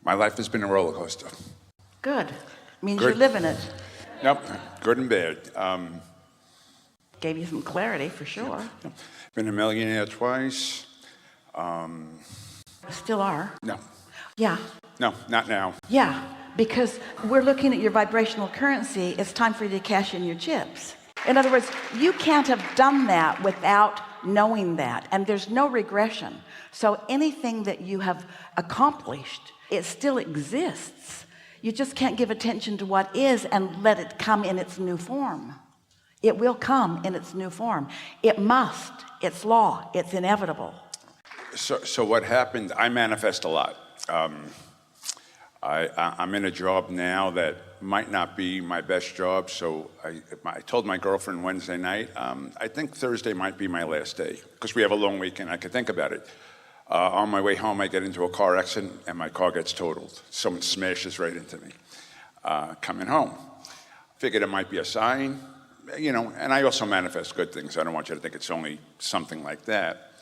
My life has been a roller coaster. Good. Means Good. you're living it. Nope, good and bad. Gave you some clarity for sure. Been a millionaire twice. Still are. No, Yeah. no, not now. Yeah. Because we're looking at your vibrational currency. It's time for you to cash in your chips. In other words, you can't have done that without knowing that. And there's no regression. So anything that you have accomplished, it still exists. You just can't give attention to what is and let it come in its new form. It will come in its new form. It must. It's law. It's inevitable. So what happened, I manifest a lot. I'm in a job now that might not be my best job, so I told my girlfriend Wednesday night, I think Thursday might be my last day, because we have a long weekend, I could think about it. On my way home, I get into a car accident, and my car gets totaled. Someone smashes right into me. Coming home. Figured it might be a sign, you know, and I also manifest good things. I don't want you to think it's only something like that.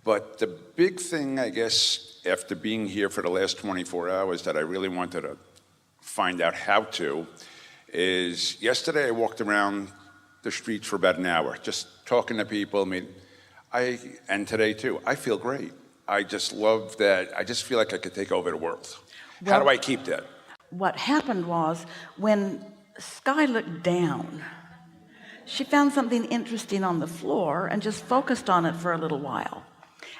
But the big thing, I guess, after being here for the last 24 hours that I really wanted to find out how to, is yesterday I walked around the streets for about an hour, just talking to people. I mean, and today too, I feel great. I just love that. I just feel like I could take over the world. Well, how do I keep that? What happened was when Sky looked down, she found something interesting on the floor and just focused on it for a little while.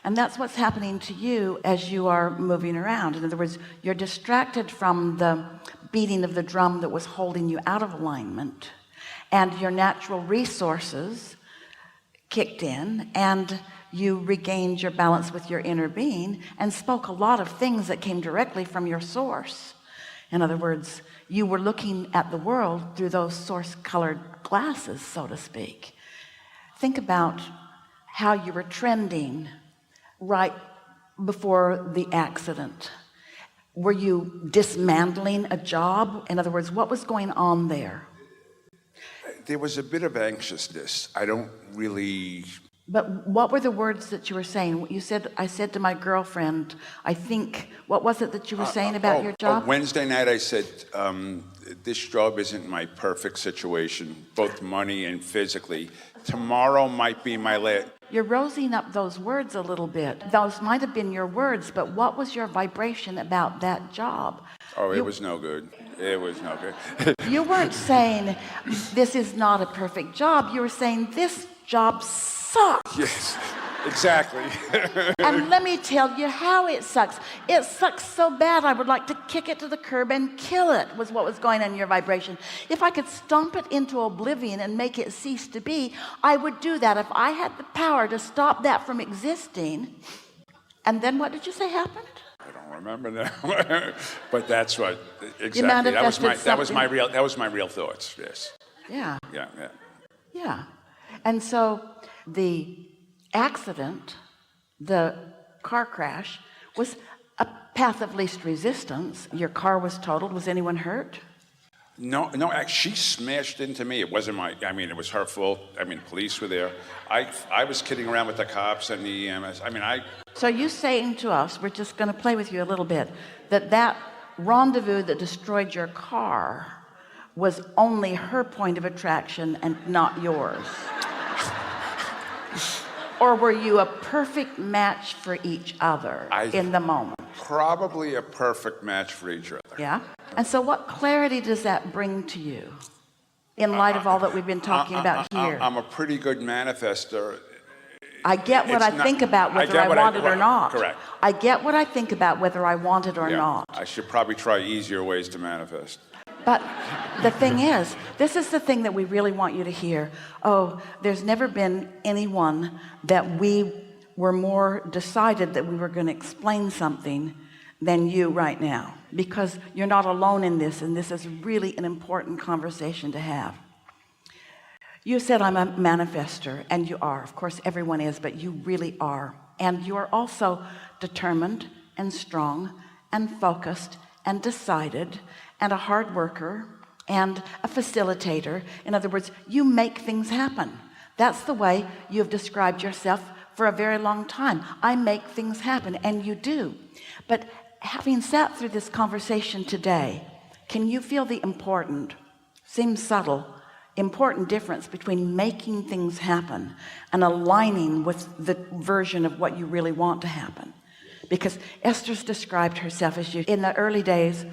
And that's what's happening to you as you are moving around. In other words, you're distracted from the beating of the drum that was holding you out of alignment, and your natural resources kicked in, and you regained your balance with your inner being and spoke a lot of things that came directly from your source. In other words, you were looking at the world through those source colored glasses, so to speak. Think about how you were trending right before the accident. Were you dismantling a job? In other words, what was going on there? There was a bit of anxiousness. I don't really... But what were the words that you were saying? You said, I said to my girlfriend, I think, what was it that you were saying about your job? Wednesday night I said, this job isn't my perfect situation, both money and physically. Tomorrow might be my last. You're rosing up those words a little bit. Those might have been your words, but what was your vibration about that job? Oh, it was no good. It was no good. You weren't saying, this is not a perfect job. You were saying, this job sucks. Yes, exactly. And let me tell you how it sucks. It sucks so bad I would like to kick it to the curb and kill it, was what was going on in your vibration. If I could stomp it into oblivion and make it cease to be, I would do that. If I had the power to stop that from existing. And then what did you say happened? I don't remember now. But that's what exactly. You manifested That was my real thoughts. Yes. Yeah. Yeah. Yeah. And so the accident, the car crash, was a path of least resistance. Your car was totaled. Was anyone hurt? No, she smashed into me. It wasn't it was her fault. Police were there. I was kidding around with the cops and the EMS. So you saying to us, we're just going to play with you a little bit, that rendezvous that destroyed your car was only her point of attraction and not yours? Or were you a perfect match for each other in the moment? Probably a perfect match for each other. Yeah? And so what clarity does that bring to you in light of all that we've been talking about here? I'm a pretty good manifester. I get what I think about whether I want it or not. Correct. I get what I think about whether I want it or not. I should probably try easier ways to manifest. But the thing is, this is the thing that we really want you to hear. Oh, there's never been anyone that we were more decided that we were going to explain something than you right now, because you're not alone in this, and this is really an important conversation to have. You said I'm a manifester, and you are. Of course, everyone is, but you really are. And you are also determined and strong and focused and decided and a hard worker and a facilitator. In other words, you make things happen. That's the way you've described yourself for a very long time. I make things happen, and you do. But having sat through this conversation today, can you feel the important, seems subtle, important difference between making things happen and aligning with the version of what you really want to happen? Because Esther's described herself as you in the early days,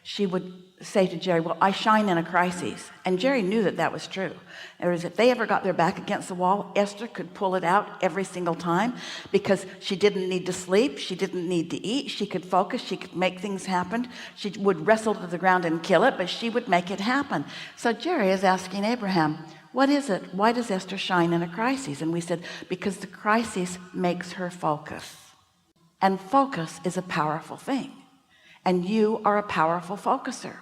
she would say to Jerry, well, I shine in a crisis. And Jerry knew that that was true. Whereas if they ever got their back against the wall, Esther could pull it out every single time, because she didn't need to sleep, she didn't need to eat, she could focus, she could make things happen. She would wrestle to the ground and kill it, but she would make it happen. So Jerry is asking Abraham, what is it? Why does Esther shine in a crisis? And we said, because the crisis makes her focus. And focus is a powerful thing. And you are a powerful focuser.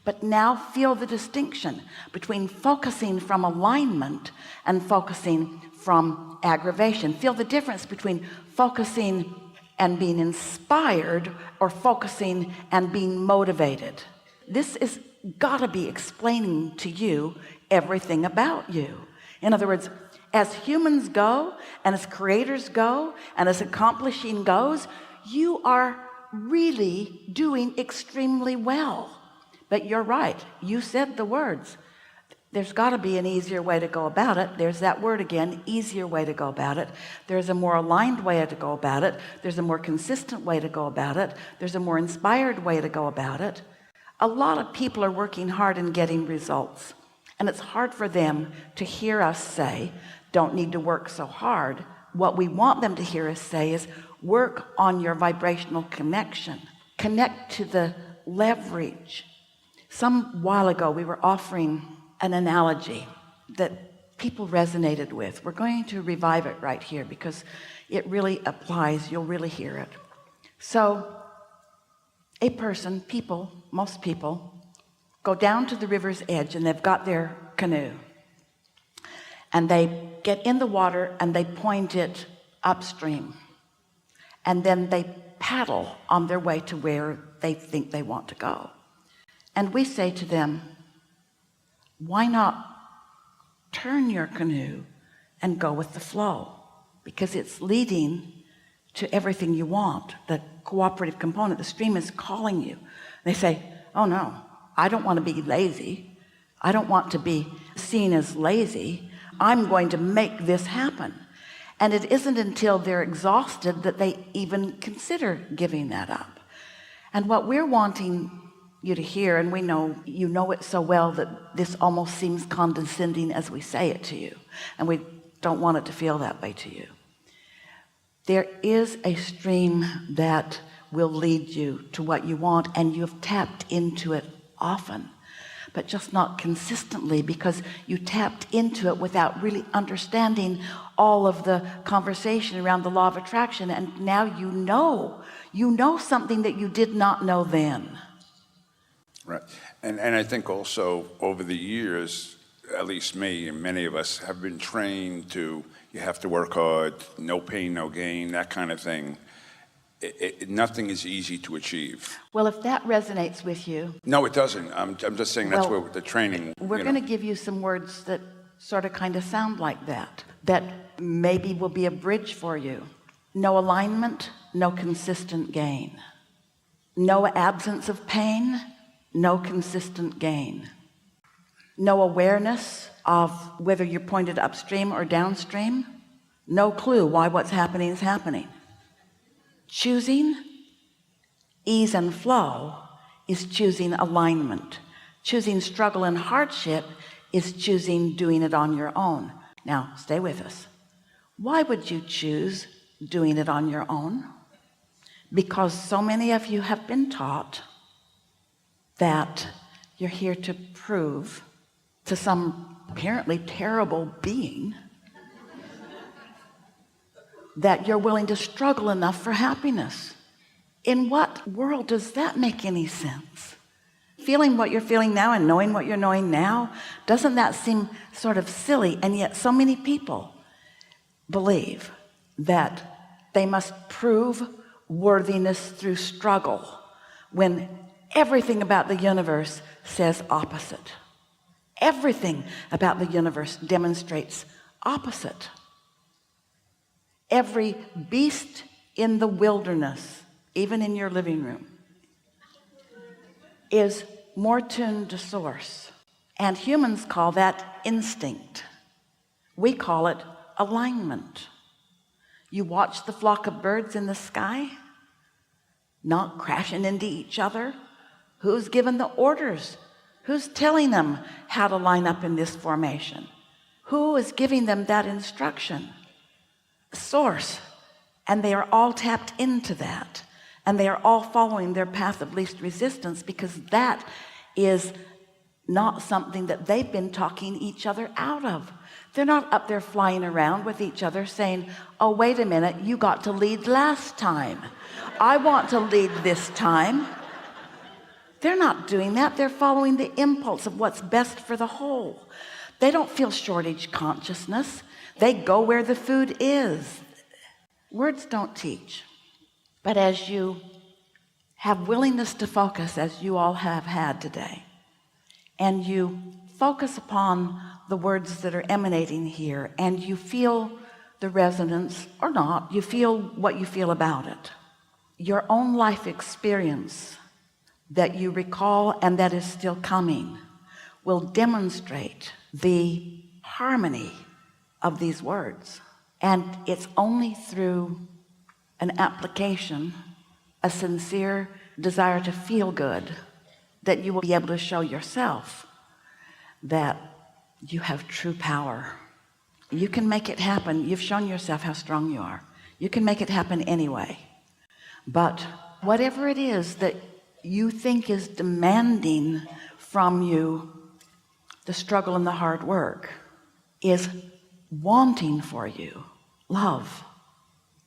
But now feel the distinction between focusing from alignment and focusing from aggravation. Feel the difference between focusing and being inspired, or focusing and being motivated. This is gotta be explaining to you everything about you. In other words, as humans go, and as creators go, and as accomplishing goes, you are really doing extremely well. But you're right, you said the words. There's got to be an easier way to go about it. There's that word again, easier way to go about it. There's a more aligned way to go about it. There's a more consistent way to go about it. There's a more inspired way to go about it. A lot of people are working hard and getting results, and it's hard for them to hear us say, don't need to work so hard. What we want them to hear us say is, work on your vibrational connection. Connect to the leverage. Some while ago, we were offering an analogy that people resonated with. We're going to revive it right here because it really applies. You'll really hear it. So a person, people, most people, go down to the river's edge, and they've got their canoe. And they get in the water and they point it upstream. And then they paddle on their way to where they think they want to go. And we say to them, why not turn your canoe and go with the flow? Because it's leading to everything you want. The cooperative component, the stream is calling you. They say, oh no, I don't want to be lazy. I don't want to be seen as lazy. I'm going to make this happen. And it isn't until they're exhausted that they even consider giving that up. And what we're wanting you to hear, and we know you know it so well that this almost seems condescending as we say it to you, and we don't want it to feel that way to you. There is a stream that will lead you to what you want, and you've tapped into it often, but just not consistently, because you tapped into it without really understanding all of the conversation around the law of attraction. And now you know something that you did not know then. Right. And I think also over the years, at least me and many of us have been trained to, you have to work hard, no pain, no gain, that kind of thing. Nothing is easy to achieve. Well, if that resonates with you. No, it doesn't. I'm just saying that's where the training. We're going to give you some words that sort of kind of sound like that maybe will be a bridge for you. No alignment, no consistent gain. No absence of pain, no consistent gain. No awareness of whether you're pointed upstream or downstream. No clue why what's happening is happening. Choosing ease and flow is choosing alignment. Choosing struggle and hardship is choosing doing it on your own. Now, stay with us. Why would you choose doing it on your own? Because so many of you have been taught that you're here to prove to some apparently terrible being that you're willing to struggle enough for happiness. In what world does that make any sense? Feeling what you're feeling now and knowing what you're knowing now, doesn't that seem sort of silly? And yet so many people believe that they must prove worthiness through struggle, when everything about the universe says opposite. Everything about the universe demonstrates opposite. Every beast in the wilderness even in your living room, is more tuned to source. And humans call that instinct. We call it alignment. You watch the flock of birds in the sky, not crashing into each other. Who's given the orders? Who's telling them how to line up in this formation? Who is giving them that instruction? Source. And they are all tapped into that, and they are all following their path of least resistance, because that is not something that they've been talking each other out of. They're not up there flying around with each other saying, oh, wait a minute, you got to lead last time, I want to lead this time. They're not doing that. They're following the impulse of what's best for the whole. They don't feel shortage consciousness. They go where the food is. Words don't teach. But as you have willingness to focus, as you all have had today, and you focus upon the words that are emanating here, and you feel the resonance or not, you feel what you feel about it, your own life experience that you recall and that is still coming will demonstrate the harmony of these words. And it's only through an application, a sincere desire to feel good, that you will be able to show yourself that you have true power. You can make it happen. You've shown yourself how strong you are. You can make it happen anyway. But whatever it is that you think is demanding from you the struggle and the hard work is wanting for you love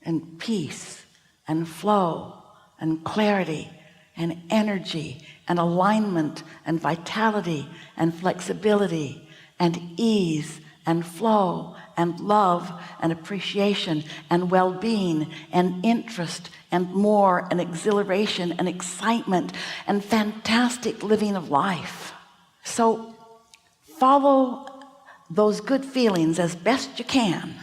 and peace and flow and clarity and energy and alignment and vitality and flexibility and ease and flow and love and appreciation and well-being and interest and more and exhilaration and excitement and fantastic living of life. So follow those good feelings as best you can,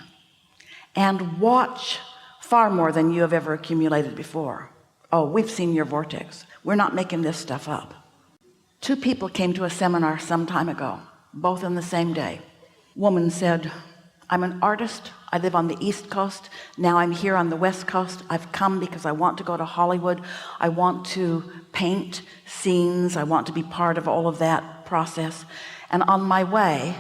and watch far more than you have ever accumulated before. Oh, we've seen your vortex. We're not making this stuff up. 2 people came to a seminar some time ago, both on the same day. Woman said, I'm an artist. I live on the East Coast. Now I'm here on the West Coast. I've come because I want to go to Hollywood. I want to paint scenes. I want to be part of all of that process. And on my way,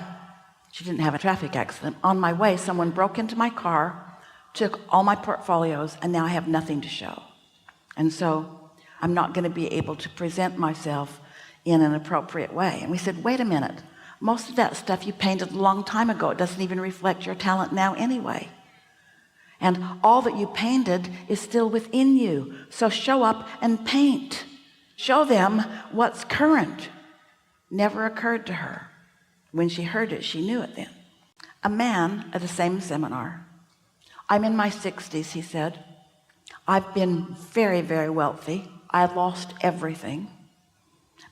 she didn't have a traffic accident. On my way, someone broke into my car, took all my portfolios, and now I have nothing to show. And so I'm not going to be able to present myself in an appropriate way. And we said, wait a minute. Most of that stuff you painted a long time ago. It doesn't even reflect your talent now anyway. And all that you painted is still within you. So show up and paint. Show them what's current. Never occurred to her. When she heard it, she knew it then. A man at the same seminar. I'm in my 60s, he said. I've been very, very wealthy. I lost everything.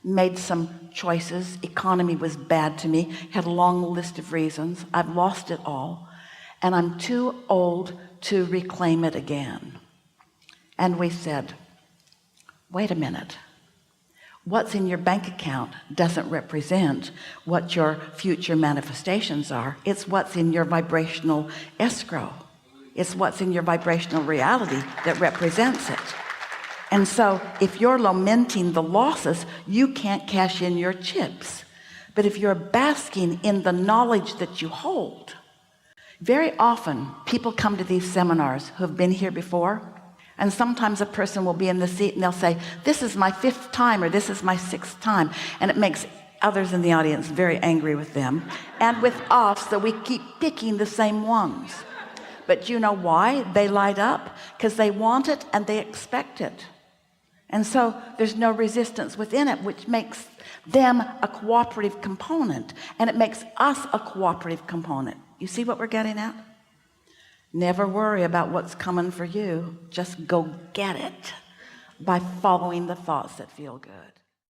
Made some choices. Economy was bad to me. Had a long list of reasons. I've lost it all. And I'm too old to reclaim it again. And we said, wait a minute. What's in your bank account doesn't represent what your future manifestations are. It's what's in your vibrational escrow. It's what's in your vibrational reality that represents it. And so if you're lamenting the losses, you can't cash in your chips. But if you're basking in the knowledge that you hold, very often people come to these seminars who have been here before, and sometimes a person will be in the seat and they'll say, this is my 5th time, or this is my 6th time. And it makes others in the audience very angry with them and with us that we keep picking the same ones. But you know why they light up? Because they want it and they expect it. And so there's no resistance within it, which makes them a cooperative component, and it makes us a cooperative component. You see what we're getting at? Never worry about what's coming for you. Just go get it by following the thoughts that feel good.